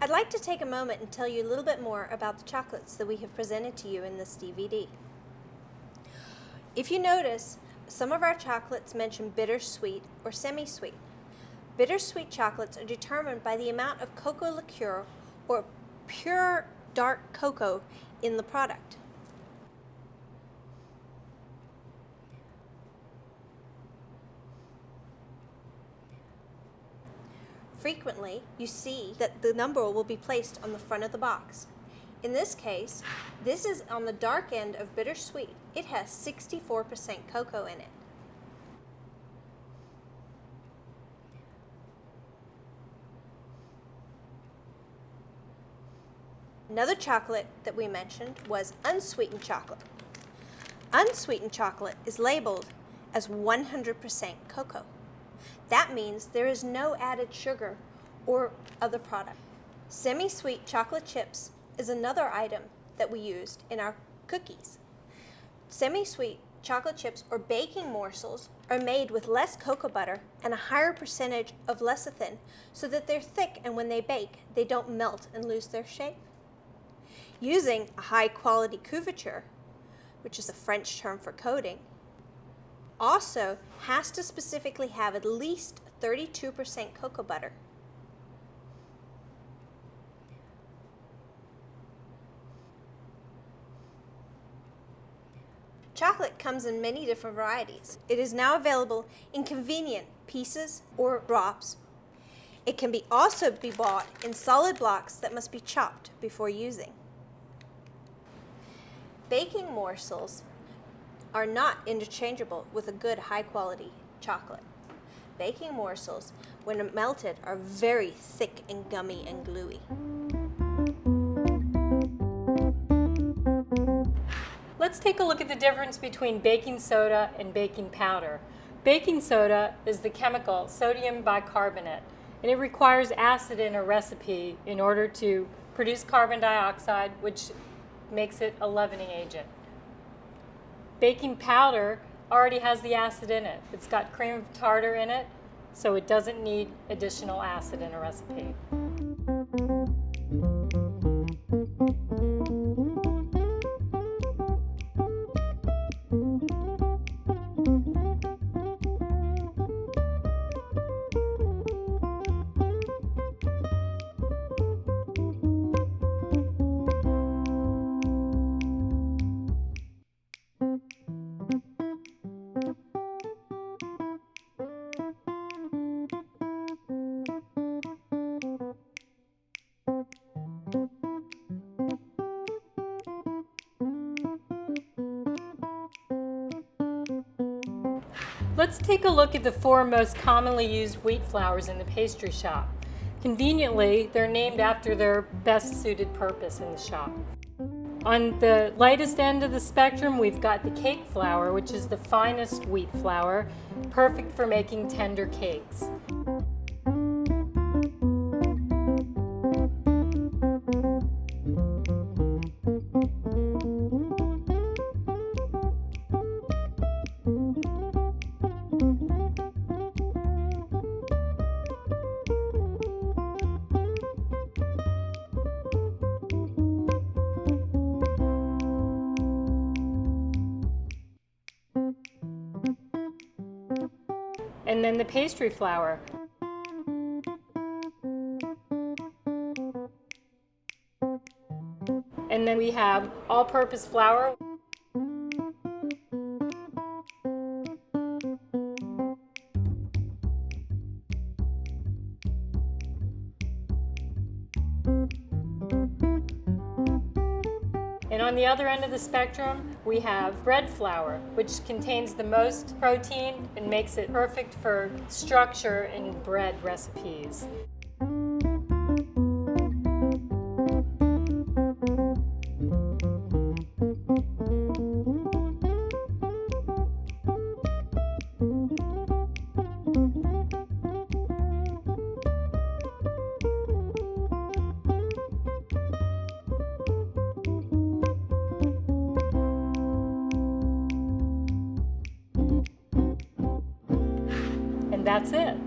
I'd like to take a moment and tell you a little bit more about the chocolates that we have presented to you in this DVD. If you notice, some of our chocolates mention bittersweet or semi-sweet. Bittersweet chocolates are determined by the amount of cocoa liqueur or pure dark cocoa in the product. Frequently, you see that the number will be placed on the front of the box. In this case, this is on the dark end of bittersweet. It has 64% cocoa in it. Another chocolate that we mentioned was unsweetened chocolate. Unsweetened chocolate is labeled as 100% cocoa. That means there is no added sugar or other product. Semi-sweet chocolate chips is another item that we used in our cookies. Semi-sweet chocolate chips or baking morsels are made with less cocoa butter and a higher percentage of lecithin so that they're thick, and when they bake, they don't melt and lose their shape. Using a high-quality couverture, which is the French term for coating, also has to specifically have at least 32% cocoa butter. Chocolate comes in many different varieties. It is now available in convenient pieces or drops. It can also be bought in solid blocks that must be chopped before using. Baking morsels are not interchangeable with a good high-quality chocolate. Baking morsels, when melted, are very thick and gummy and gluey. Let's take a look at the difference between baking soda and baking powder. Baking soda is the chemical sodium bicarbonate, and it requires acid in a recipe in order to produce carbon dioxide, which makes it a leavening agent. Baking powder already has the acid in it. It's got cream of tartar in it, so it doesn't need additional acid in a recipe. Let's take a look at the 4 most commonly used wheat flours in the pastry shop. Conveniently, they're named after their best suited purpose in the shop. On the lightest end of the spectrum, we've got the cake flour, which is the finest wheat flour, perfect for making tender cakes. And then the pastry flour. And then we have all-purpose flour. And on the other end of the spectrum, we have bread flour, which contains the most protein and makes it perfect for structure in bread recipes. That's it.